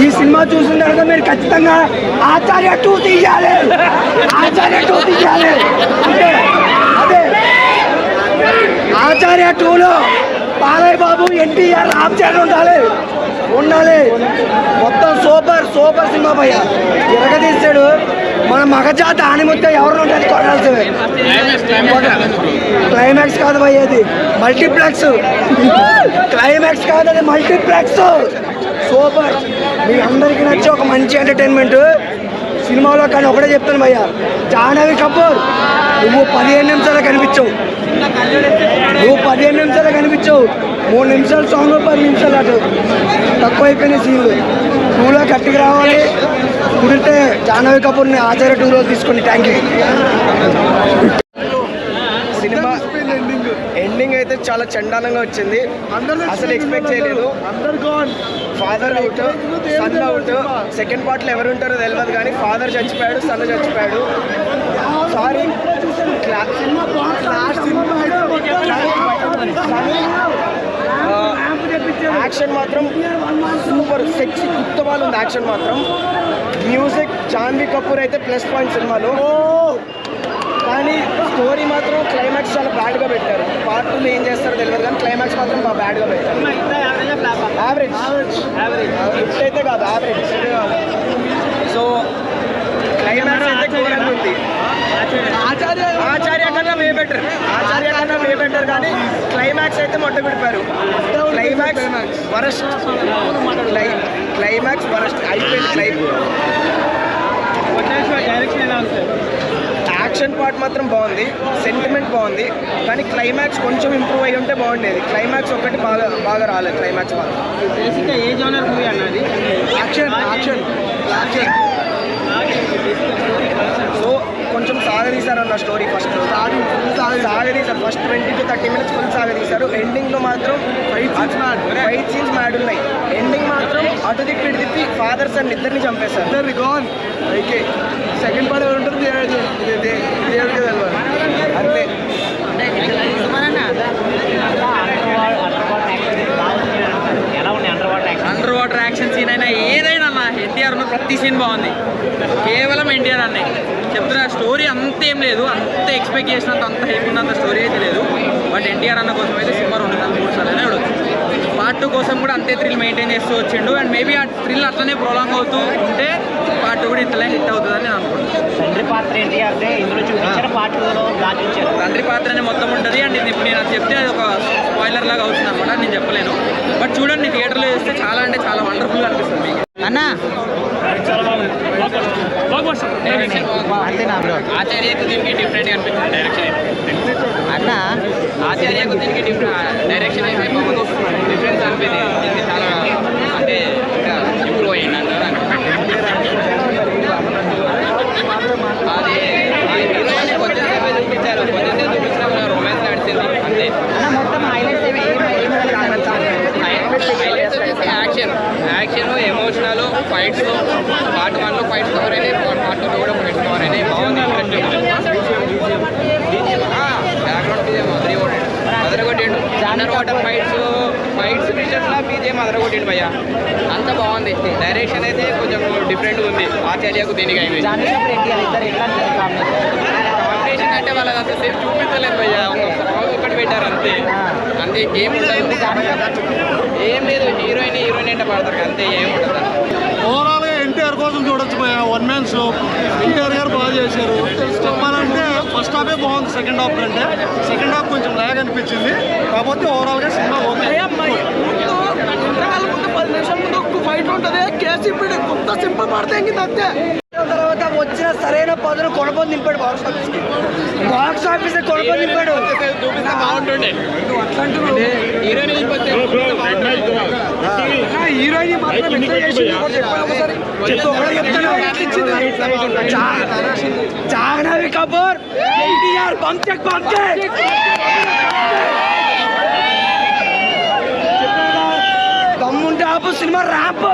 ఈ సినిమా చూసిన తర్వాత మీరు ఖచ్చితంగా ఆచార్య 2 తీయాలి, ఆచార్య 2 తీయాలి. అంటే అదే ఆచార్య 2లో బాలయ్య బాబు, ఎన్టీఆర్, రామ్ చరణ్ ఉండాలి. మొత్తం సూపర్ సినిమా భయ్య. ఎరగదీశాడు మన మగజాత ఆనిముత్త ఎవరు ఉంటుంది కొనాల్సివే. క్లైమాక్స్ కాదు భయ్య, అది మల్టీప్లెక్స్. క్లైమాక్స్ కాదు, అది మల్టీప్లెక్స్. సూపర్. మీ అందరికీ నచ్చి ఒక మంచి ఎంటర్టైన్మెంట్ సినిమాలో. కానీ ఒకటే చెప్తాను భయ్య, జాహ్నవి కపూర్ నువ్వు 15 నిమిషాలు కనిపించవు, 3 నిమిషాలు సాంగ్, 10 నిమిషాలు అటు తక్కువైపోయిన సీన్లు. 2లో గట్టికి రావాలి. కుదిరితే జాహ్నవి కపూర్ని ఆచార్య 2లో తీసుకోండి. Thank you. సినిమా ఎండింగ్ అయితే చాలా చండాలంగా వచ్చింది, అసలు ఎక్స్పెక్ట్ చేయలేదు. Father out, son out. Second పార్ట్లో ఎవరు ఉంటారో తెలియదు, కానీ ఫాదర్ చచ్చిపోయాడు, సన్ చచ్చిపోయాడు. సారీ, యాక్షన్ మాత్రం సూపర్ సెక్సీ గుత్తమాలు ఉంది. యాక్షన్ మాత్రం. మ్యూజిక్ జాహ్నవి కపూర్ అయితే ప్లస్ పాయింట్ సినిమాలో. కానీ స్టోరీ మాత్రం క్లైమాక్స్ చాలా బ్యాడ్గా పెట్టారు. పార్ట్ 2లో ఏం చేస్తారో తెలియదు, కానీ క్లైమాక్స్ మాత్రం బాగా బ్యాడ్గా పెట్టారు. యావరేజ్ హిట్ అయితే కాదు, యావరేజ్. సో క్లైమాక్స్ అయితే ఘోరంగా ఉంది. ఆచార్య కన్నా వే బెటర్, కానీ క్లైమాక్స్ అయితే మొట్ట విడిపారు. క్లైమాక్స్ వరస్ట్ అయిపోయింది. యాక్షన్ పార్ట్ మాత్రం బాగుంది, సెంటిమెంట్ బాగుంది, కానీ క్లైమాక్స్ కొంచెం ఇంప్రూవ్ అయ్యి ఉంటే బాగుండేది. క్లైమాక్స్ ఒకటి బాగా రాలేదు. క్లైమాక్స్ మాత్రం బేసిక్గా ఏ జోనర్ మూవీ అన్నది యాక్షన్. సో కొంచెం సాగదీశారు అన్న స్టోరీ. ఫస్ట్ సాగదీశారు, ఫస్ట్ 20 to 30 minutes ఫుల్ సాగదీశారు. ఎండింగ్లో మాత్రం ఫైట్ సీన్స్ మ్యాడ్ ఉన్నాయి. ఎండింగ్ మాత్రం అటు తిప్పి ఫాదర్ సన్ ఇద్దరిని చంపేశారు. ఓకే, సెకండ్ పార్ట్ ఎవరు ఉంటుంది దేవుడికి తెలియదు అంతే. అండర్ వాటర్ యాక్షన్ సీన్ అయినా ఏదైనా అన్న ఎన్టీఆర్ ఉన్న ప్రతి సీన్ బాగుంది. కేవలం ఎన్టీఆర్ అన్నే చెప్తున్నా. స్టోరీ అంతేం లేదు, అంత ఎక్స్పెక్ట్ చేసినంత అంత హైప్ ఉన్నంత స్టోరీ అయితే లేదు. బట్ ఎన్టీఆర్ అన్న కోసం అయితే సినిమా 2-3 సార్లు చూడొచ్చు. పార్ట్ 2 కోసం కూడా అంతే థ్రిల్ మెయింటైన్ చేస్తూ వచ్చిండు. అండ్ మేబీ ఆ థ్రిల్ అట్లనే ప్రొలాంగ్ అవుతూ ఉంటే పార్ట్ 2 కూడా ఇట్లనే హిట్ అవుతుందని నేను అనుకుంటున్నాను. తండ్రి పాత్ర ఎన్టీఆర్ ఇందులో చూపించారు, పార్ట్ 2లో దాచించారు. తండ్రి పాత్రనే మొత్తం ఉంటుంది. అండ్ ఇది ఇప్పుడు నేను అది చెప్తే అది ఒక స్పాయిలర్ లాగా అవుతుంది అనమాట, నేను చెప్పలేను. బట్ చూడండి, థియేటర్లో చూస్తే చాలా అంటే చాలా వండర్ఫుల్గా అనిపిస్తుంది మీకు. అన్నా అంతేనా బ్రో? ఆచార్యకు దీనికి డిఫరెంట్గా అనిపిస్తుంది డైరెక్షన్. అన్నా ఆచార్యకు దీనికి డైరెక్షన్ డిఫరెన్స్ అనిపింది. ఇది చాలా అంటే ఇంకా ఇంప్రూవ్ అయ్యింది అంటారు. అది హీరోయిన్ కొంచెం సేపే చూపించారు, చూపించిన రొమాన్స్ నడిచింది అంతే. మొత్తం highlights action, emotional, fights. Part 1లో ఫైట్స్ కవర్ అయినాయి, పార్ట్ 2లో కూడా ఫైట్స్ కవర్ అయినాయి. బాగుంది, అదరగొట్టాడు. అండర్ వాటర్ ఫైట్స్ విషయంలో బీజేఎం అదరగొట్టాడు భయ్య, అంత బాగుంది. డైరెక్షన్ అయితే కొంచెం డిఫరెంట్ ఉంది ఆచార్యకు దీనికి అయిపోయింది. కాంబినేషన్ అంటే వాళ్ళది అంత సేపు చూపించలేదు భయ్య, ఒకటి పెట్టారు అంతే. ఏం ఏం లేదు, హీరోయిన్ అంటే పడతారు అంతే, ఏం ఉంటుంది. ఓవరాల్గా ఎన్టీఆర్ కోసం చూడొచ్చు భయ. 1 man షో. ఎన్టీఆర్ గారు బాగా చేశారు. చెప్పాలంటే ఫస్ట్ హాఫే బాగుంది, సెకండ్ హాఫ్ కంటే. సెకండ్ హాఫ్ కొంచెం లాగ్ అనిపించింది. కాకపోతే ఓవరాల్గా సినిమా ఓకే. 10 నిమిషాల ముందు ఒక ఫైట్ ఉంటుంది, కేసీపీ కొత్త సింపుల్ పడితే అంతే. తర్వాత వచ్చిన సరైన పదును కొనపొంది నింపాడు బాక్స్ ఆఫీస్ కొనపొంది నింపాడు. చూపిస్తే బాగుంటుండే. హీరోయిన్ జాహ్నవి కపూర్, ఎన్టీఆర్ బంచెక్ దమ్ముంటే ఆపు సినిమా ర్యాంప్.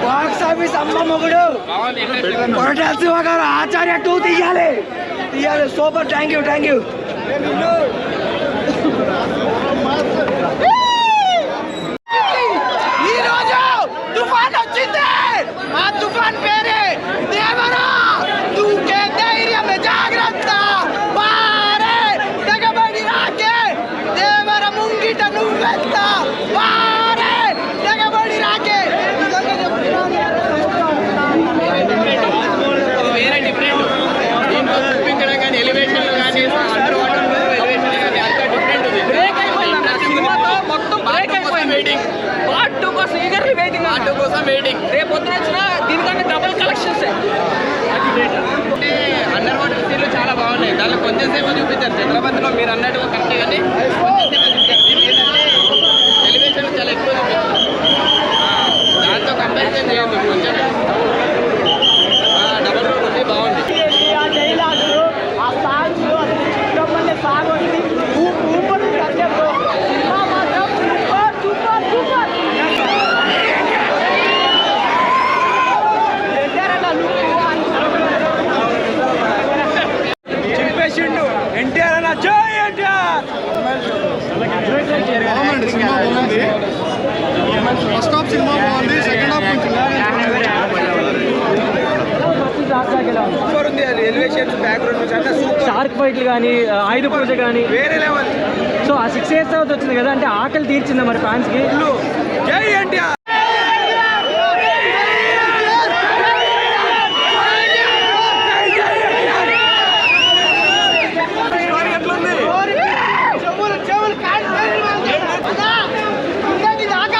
బాక్స్ ఆఫీస్ అమ్మ మొగుడు కొరటాల శివ గారు ఆచార్య 2 తీయాలి. సూపర్. Thank you. ఈ రోజు వెయిటింగ్. పార్ట్ 2 కోసం ఈగర్లీ వెయిటింగ్. పార్ట్ 2 కోసం వెయిటింగ్. రేపు పొద్దున వచ్చిన దీనికంటే డబుల్ కలెక్షన్స్. అంటే అండర్ వాటర్ సీన్లు చాలా బాగున్నాయి. దానిలో కొంచెం సేపు చూపించారు. చంద్రబాబులో మీరు అన్నట్టు కరెక్టే కానీ కొంచెం సేపు చూపించారు. ఏంటంటే ఎలివేషన్ చాలా ఎక్కువ చూపించారు. దాంతో కంపారిజన్ చేయొద్దు. కొంచెం డబుల్ రోడ్ ఉంది, బాగుంది. ఆ డైలాగ్స్ ఆ సాంగ్స్ అసలు సాంగ్ ఉంది సూపర్ సినిమా మాత్రం సూపర్ సూపర్ సూపర్. చింపేసిండు ఎన్టీఆర్ అన్న. జై ఎన్టీఆర్. బాగుంది, సినిమా బాగుంది. ఫస్ట్ హాఫ్ సినిమా బాగుంది, సెకండ్ హాఫ్ కొంచెం సూపర్ ఉంది. అది ఎలివేషన్స్ బ్యాక్గ్రౌండ్ నుంచి అంతా సూపర్. షార్క్ ఫైట్లు కానీ ఆయుధ పూజ కానీ వేరే లెవెల్. సో ఆ 6 years తర్వాత వచ్చింది కదా, అంటే ఆకలి తీర్చిందా మరి ఫ్యాన్స్కి? జై ఎన్టీఆర్.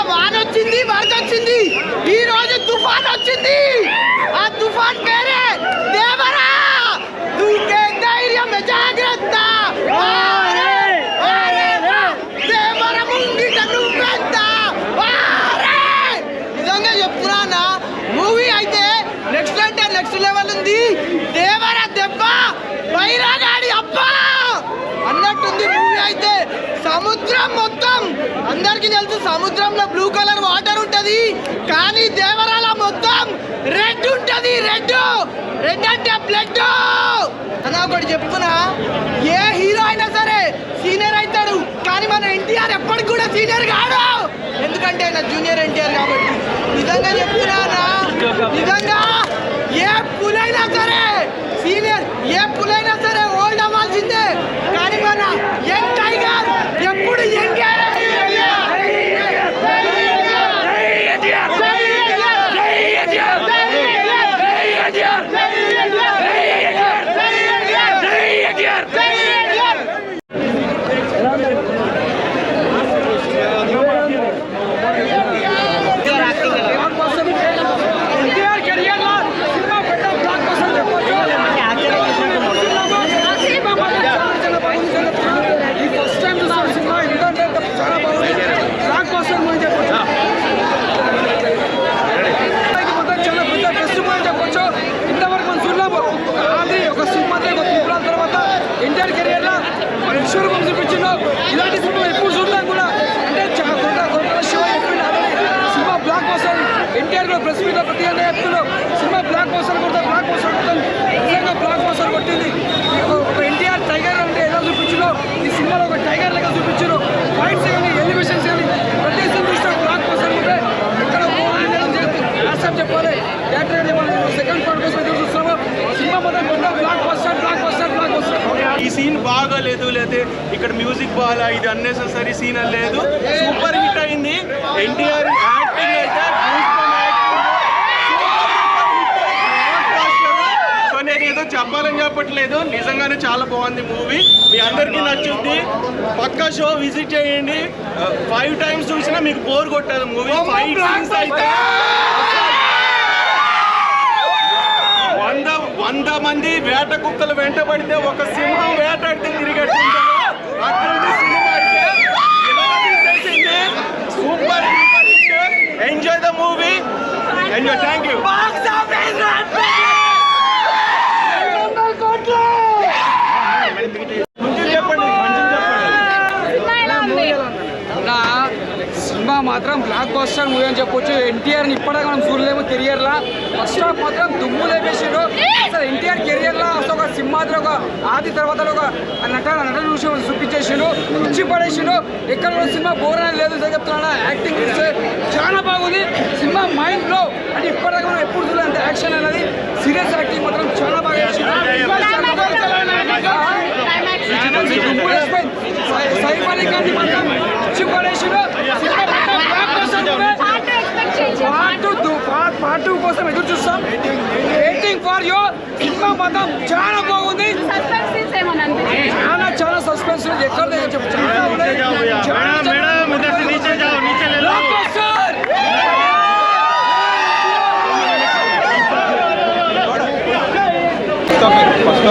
వానొచ్చింది, వరద వచ్చింది, ఈ రోజు తుఫాన్ వచ్చింది. ఆ తుఫాన్ పేరే దేవరా. దూకే ధైర్యం జాగ్రత్త. దేవర ముంగిట నువ్వెంత. నిజంగా చెప్తున్నా, మూవీ అయితే నెక్స్ట్ అంటే నెక్స్ట్ లెవెల్ ఉంది. దేవర దెబ్బ బైరాగాడి అబ్బా అన్నట్టుంది మూవీ అయితే. సముద్రం మొత్తం అందరికీ తెలుసు, సముద్రంలో బ్లూ కలర్ వాటర్ ఉంటది, కానీ దేవరాల మొత్తం రెడ్ ఉంటది. రెడ్ రెడ్ అంటే బ్లడ్ అని ఒకటి చెప్తున్నా. ఏ హీరో అయినా సరే సీనియర్ అవుతాడు, కానీ మన ఎన్టీఆర్ ఎప్పటికి కూడా సీనియర్ కాడు. ఎందుకంటే ఆయన జూనియర్ ఎన్టీఆర్ కాబట్టి. నిజంగా చెప్తున్నా, నిజంగా ఏ పులైనా సరే సీనియర్, ఏ పులైనా సరే ఓల్డ్ అవ్వాల్సిందే, కానీ మన యంగ్ టైగర్ ఎప్పుడు యంగే. ఇలాంటి సినిమా ఎప్పుడు చూడలేం కూడా. అంటే సినిమా బ్లాక్ బస్టర్. ఎన్టీఆర్ కూడా ప్రెస్ మీట్లో ప్రతి చెప్తున్నాం, సినిమా బ్లాక్ బస్టర్ కొడతా, బ్లాక్ బస్టర్ కొడతాం. నిజంగా బ్లాక్ బస్టర్ కొట్టింది. ఒక ఎన్టీఆర్ టైగర్ అంటే ఎలా చూపించారో ఈ సినిమాలో ఒక టైగర్ లెక్క చూపించారు. ఫైట్స్ కానీ ఎలివేషన్స్ కానీ ప్రతి సినిమా చూస్తే బ్లాక్ బస్టర్ ఉంటే ఇక్కడ చెప్పాలి. థియేటర్ సెకండ్ పార్ట్ కోసం ఎదురు చూస్తున్నాము. సినిమా మొత్తం block buster block buster block buster. ఈ సీన్ బాగాలేదు, లేదా ఇక్కడ మ్యూజిక్ బాగా, ఇది అన్నెసెసరీ సీన్ అని లేదు. సూపర్ హిట్ అయింది. ఎన్టీఆర్ యాక్టింగ్ అయితే సో నేను ఏదో చెప్పాలని చెప్పట్లేదు, నిజంగానే చాలా బాగుంది మూవీ. మీ అందరికీ నచ్చుద్ది. పక్కా షో విజిట్ చేయండి. 5 times చూసినా మీకు బోర్ కొట్టాలి మూవీ. 5 scenes అయితే 100 మంది వేట కుక్కలు వెంటబడితే ఒక సింహం వేటాడితే తిరిగట్టుంటారు. అటువంటి సినిమా అయితే super enjoy the movie. Enjoy. Thank you. Cinema మాత్రం బ్లాక్ బస్టర్ మూవీ అని చెప్పొచ్చు. ఎన్టీఆర్ని ఇప్పటిదాకా మనం చూడలేము కెరియర్లో. ఫస్ట్ హాఫ్ మాత్రం దుమ్ము లేపేసాడు. అసలు ఎన్టీఆర్ కెరియర్లో అసలు ఒక సినిమాలో ఒక ఆది తర్వాత ఒక నటన చూపించేసాడు, ఇచ్చి పడేసాడు. ఎక్కడ కూడా సినిమా బోర్ అనేది లేదు. చెప్తున్నా, యాక్టింగ్ చూస్తే చాలా బాగుంది. సినిమా మైండ్లో అంటే ఇప్పటిదాకా మనం ఎప్పుడు చూడలేదు అంత యాక్షన్ అనేది. సీరియస్ యాక్టింగ్ మాత్రం చాలా బాగా చేసింది. సైఫ్ అలీ ఖాన్ మాత్రం ఇచ్చి పడేసాడు. పార్ట్ 2 కోసం ఎదురు చూస్తాం. Waiting for you. సినిమా మాత్రం చాలా బాగుంది. చాలా సస్పెన్స్ ఎక్కడ దగ్గర చెప్పు.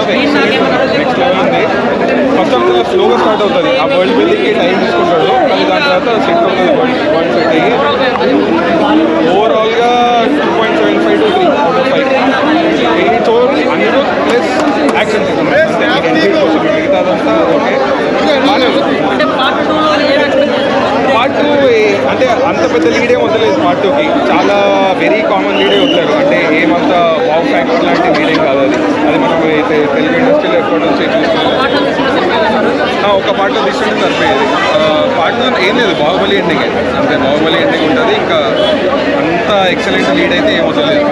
ఆఫ్ నెక్స్ట్ లెవెల్ ఉంది. ఫస్ట్ హాఫ్ చాలా స్లోగా స్టార్ట్ అవుతుంది, ఆ వరల్డ్ బిల్డింగ్కి టైం తీసుకుంటాడు, కానీ దాని తర్వాత సెట్ అవుతుంది, వరల్డ్ సెట్ అయ్యి ఓవరాల్గా 2.75 to 3 out of 5. ఎయిట్ అన్ని ప్లస్ యాక్షన్ మిగతాదంతా ఓకే. పార్ట్ 2 అంటే అంత పెద్ద లీడే వదలేదు. పార్ట్ 2కి చాలా వెరీ కామన్ లీడే వదిలేరు, అంటే ఏమంత వావ్ ఫ్యాక్టర్ లాంటి లీడే కాదు అది. అది మనం అయితే తెలుగు ఇండస్ట్రీలో ఎప్పటి నుంచి చూస్తున్నాం. ఒక పార్ట్లో తీసుకుంటే సరిపోయేది. పార్ట్ 2 ఏం లేదు, బాహుబలి ఎండింగ్ అంతే. బాహుబలి ఎండింగ్ ఉంటుంది, ఇంకా అంత ఎక్సలెంట్ లీడ్ అయితే ఏం వదలలేదు.